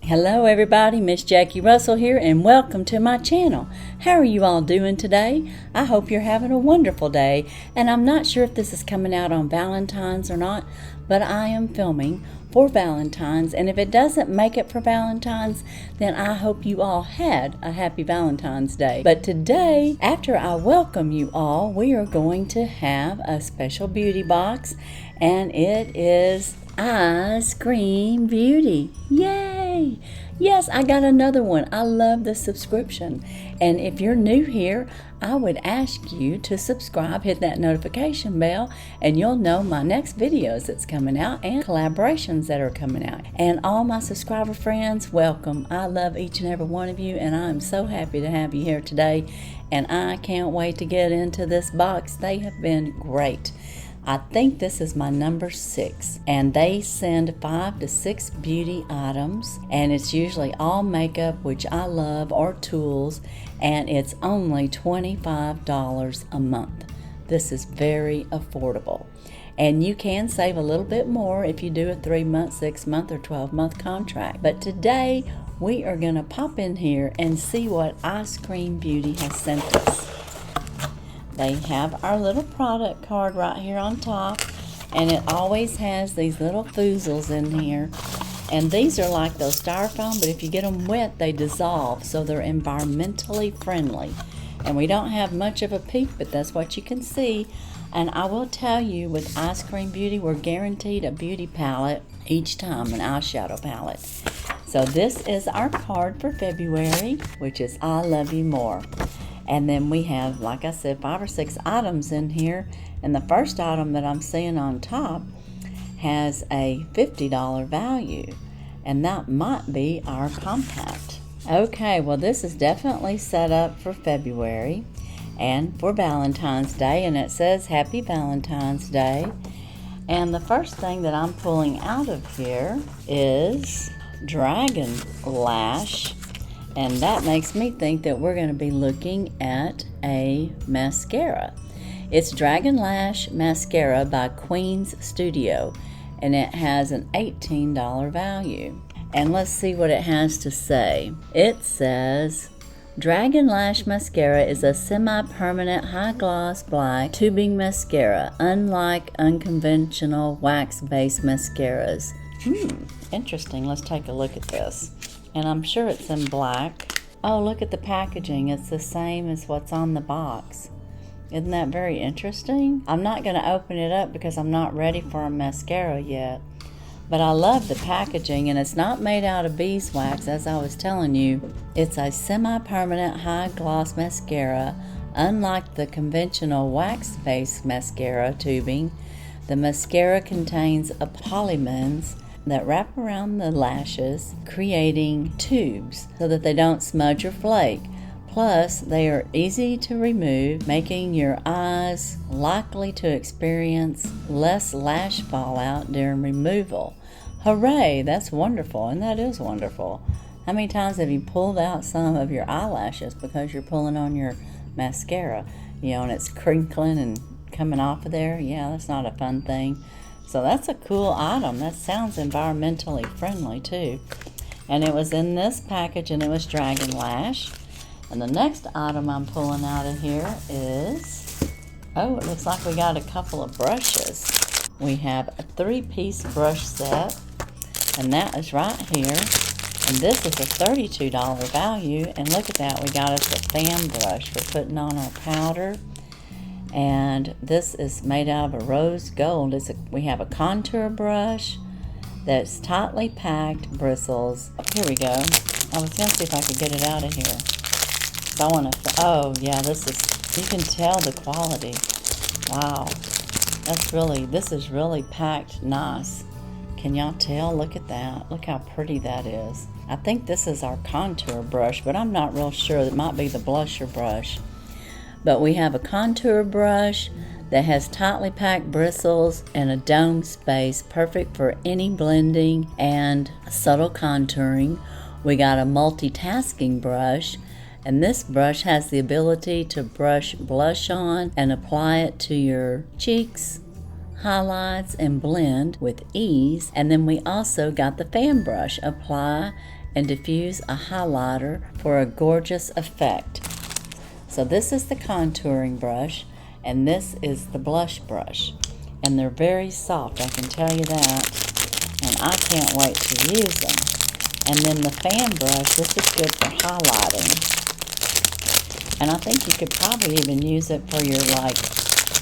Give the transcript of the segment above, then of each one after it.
Hello everybody, Miss Jackie Russell here and welcome to my channel. How are you all doing today? I hope you're having a wonderful day, and I'm not sure if this is coming out on Valentine's or not, but I am filming for Valentine's, and if it doesn't make it for Valentine's, then I hope you all had a happy Valentine's Day. But today, after I welcome you all, we are going to have a special beauty box, and it is Eyescream Beauty. Yay! Yes, I got another one. I love the subscription. And if you're new here, I would ask you to subscribe, hit that notification bell, and you'll know my next videos that's coming out and collaborations that are coming out. And all my subscriber friends, welcome. I love each and every one of you, and I'm so happy to have you here today. And I can't wait to get into this box. They have been great. I think this is my number 6, and they send 5 to 6 beauty items, and it's usually all makeup, which I love, or tools, and it's only $25 a month. This is very affordable, and you can save a little bit more if you do a 3-month, 6-month, or 12-month contract. But today we are going to pop in here and see what Eyescream Beauty has sent us. They have our little product card right here on top, and it always has these little foozles in here. And these are like those styrofoam, but if you get them wet, they dissolve, so they're environmentally friendly. And we don't have much of a peek, but that's what you can see. And I will tell you, with Eyescream Beauty, we're guaranteed a beauty palette each time, an eyeshadow palette. So this is our card for February, which is I Love You More. And then we have, like I said, 5 or 6 items in here. And the first item that I'm seeing on top has a $50 value. And that might be our compact. Okay, well this is definitely set up for February and for Valentine's Day. And it says Happy Valentine's Day. And the first thing that I'm pulling out of here is Dragon Lash. And that makes me think that we're going to be looking at a mascara. It's Dragon Lash Mascara by Queen's Studio, and it has an $18 value. And let's see what it has to say. It says, Dragon Lash Mascara is a semi-permanent high-gloss black tubing mascara, unlike unconventional wax-based mascaras. Interesting. Let's take a look at this. And I'm sure it's in black. Oh, look at the packaging. It's the same as what's on the box. Isn't that very interesting? I'm not going to open it up because I'm not ready for a mascara yet. But I love the packaging, and it's not made out of beeswax, as I was telling you. It's a semi-permanent high-gloss mascara. Unlike the conventional wax-based mascara tubing, the mascara contains a polymers that wrap around the lashes, creating tubes so that they don't smudge or flake. Plus, they are easy to remove, making your eyes likely to experience less lash fallout during removal. Hooray! That's wonderful, and that is wonderful. How many times have you pulled out some of your eyelashes because you're pulling on your mascara? You know, and it's crinkling and coming off of there? Yeah, that's not a fun thing. So that's a cool item. That sounds environmentally friendly too. And it was in this package, and it was Dragon Lash. And the next item I'm pulling out of here is, oh, it looks like we got a couple of brushes. We have a 3-piece brush set, and that is right here. And this is a $32 value. And look at that, we got us a fan brush for putting on our powder. And this is made out of a rose gold. We have a contour brush that's tightly packed bristles. Here we go. I was going to see if I could get it out of here. So I want to, oh yeah, this is, you can tell the quality. Wow. This is really packed nice. Can y'all tell? Look at that. Look how pretty that is. I think this is our contour brush, but I'm not real sure. It might be the blusher brush. But we have a contour brush that has tightly packed bristles and a dome space, perfect for any blending and subtle contouring. We got a multitasking brush, and this brush has the ability to brush blush on and apply it to your cheeks, highlights, and blend with ease. And then we also got the fan brush, apply and diffuse a highlighter for a gorgeous effect. So this is the contouring brush, and this is the blush brush. And they're very soft, I can tell you that. And I can't wait to use them. And then the fan brush, this is good for highlighting. And I think you could probably even use it for your like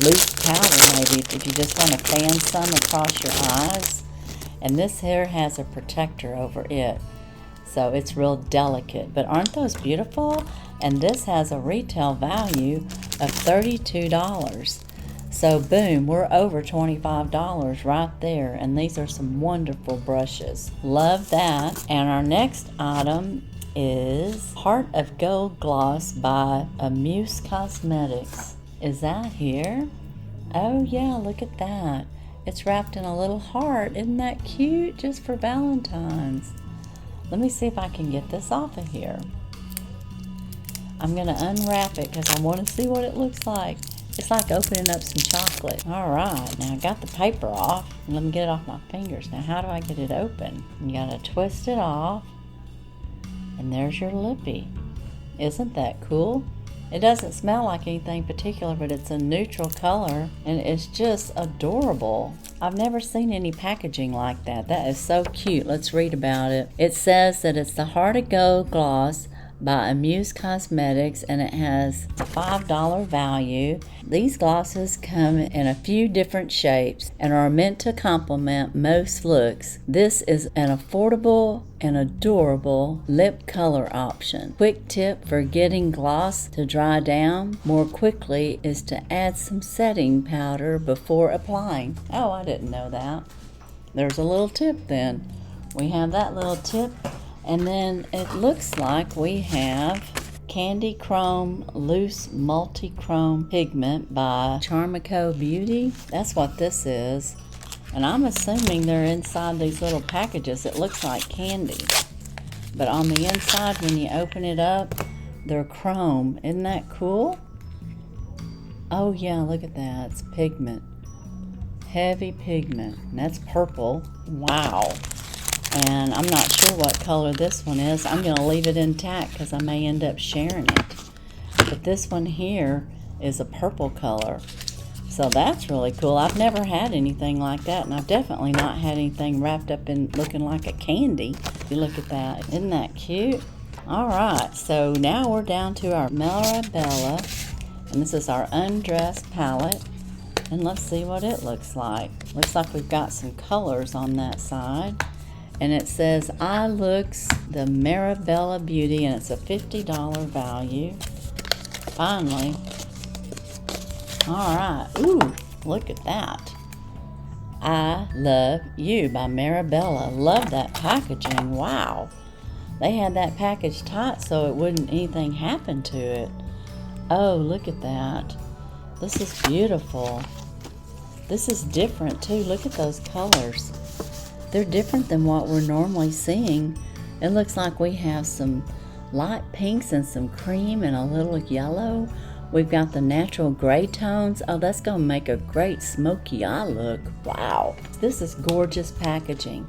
loose powder maybe if you just want to fan some across your eyes. And this here has a protector over it. So it's real delicate. But aren't those beautiful? And this has a retail value of $32. So boom, we're over $25 right there. And these are some wonderful brushes. Love that. And our next item is Heart of Gold Gloss by Amuse Cosmetics. Is that here? Oh yeah, look at that. It's wrapped in a little heart. Isn't that cute? Just for Valentine's. Let me see if I can get this off of here. I'm going to unwrap it because I want to see what it looks like. It's like opening up some chocolate. Alright, now I got the paper off. Let me get it off my fingers. Now how do I get it open? You got to twist it off. And there's your lippy. Isn't that cool? It doesn't smell like anything particular, but it's a neutral color, and it's just adorable. I've never seen any packaging like that. That is so cute. Let's read about it. It says that it's the Heart of Gold Gloss by Amuse Cosmetics, and it has a $5 value. These glosses come in a few different shapes and are meant to complement most looks. This is an affordable and adorable lip color option. Quick tip for getting gloss to dry down more quickly is to add some setting powder before applying. Oh, I didn't know that. There's a little tip then. We have that little tip. And then it looks like we have Candy Chrome Loose Multi-Chrome Pigment by Eyescream Beauty. That's what this is. And I'm assuming they're inside these little packages. It looks like candy. But on the inside, when you open it up, they're chrome. Isn't that cool? Oh yeah, look at that. It's pigment. Heavy pigment. And that's purple. Wow. And I'm not sure what color this one is. I'm going to leave it intact because I may end up sharing it. But this one here is a purple color. So that's really cool. I've never had anything like that, and I've definitely not had anything wrapped up in looking like a candy. If you look at that. Isn't that cute? Alright, so now we're down to our Mirabella. And this is our Undressed palette. And let's see what it looks like. Looks like we've got some colors on that side. And it says, I Looks the Mirabella Beauty, and it's a $50 value. Finally. Alright. Ooh, look at that. I Love You by Mirabella. Love that packaging. Wow. They had that package tight so it wouldn't anything happen to it. Oh, look at that. This is beautiful. This is different too. Look at those colors. They're different than what we're normally seeing. It looks like we have some light pinks and some cream and a little yellow. We've got the natural gray tones. Oh, that's going to make a great smoky eye look. Wow. This is gorgeous packaging.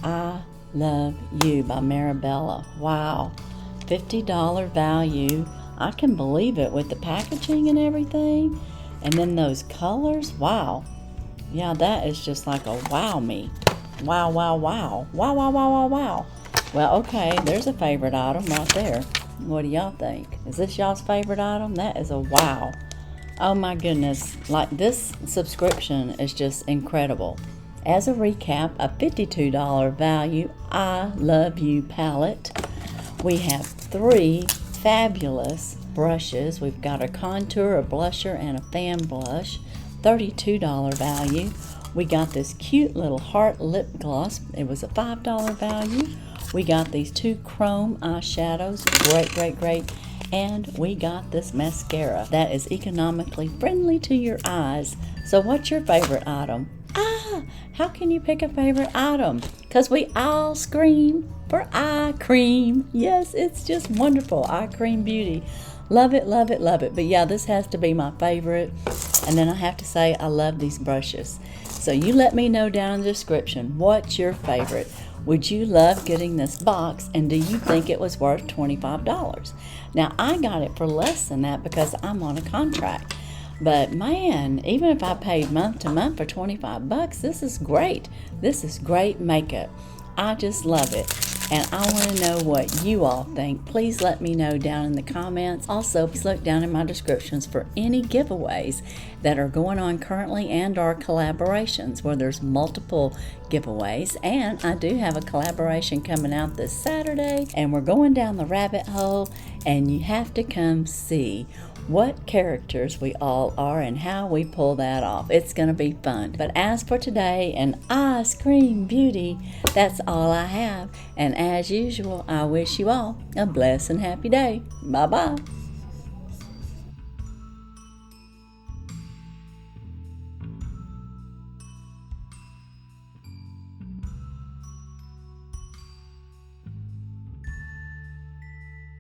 I Love You by Mirabella. Wow. $50 value. I can believe it with the packaging and everything. And then those colors. Wow. Yeah, that is just like a wow me. Wow, wow, wow. Wow, wow, wow, wow, wow. Well, okay, there's a favorite item right there. What do y'all think? Is this y'all's favorite item? That is a wow. Oh my goodness. Like, this subscription is just incredible. As a recap, a $52 value I Love You palette. We have 3 fabulous brushes. We've got a contour, a blusher, and a fan blush. $32 value. We got this cute little heart lip gloss. It was a $5 value. We got these 2 chrome eyeshadows. Great, great, great. And we got this mascara that is economically friendly to your eyes. So what's your favorite item? How can you pick a favorite item? Because we all scream for eye cream. Yes, it's just wonderful. Eyescream Beauty. Love it, love it, love it. But yeah, this has to be my favorite. And then I have to say I love these brushes. So you let me know down in the description what's your favorite. Would you love getting this box, and do you think it was worth $25? Now, I got it for less than that because I'm on a contract. But man, even if I paid month to month for $25, this is great. This is great makeup. I just love it. And I want to know what you all think. Please let me know down in the comments. Also, please look down in my descriptions for any giveaways that are going on currently and our collaborations where there's multiple giveaways. And I do have a collaboration coming out this Saturday, and we're going down the rabbit hole, and you have to come see what characters we all are and how we pull that off. It's going to be fun. But as for today and Eyescream Beauty, that's all I have. And as usual, I wish you all a blessed and happy day. Bye-bye.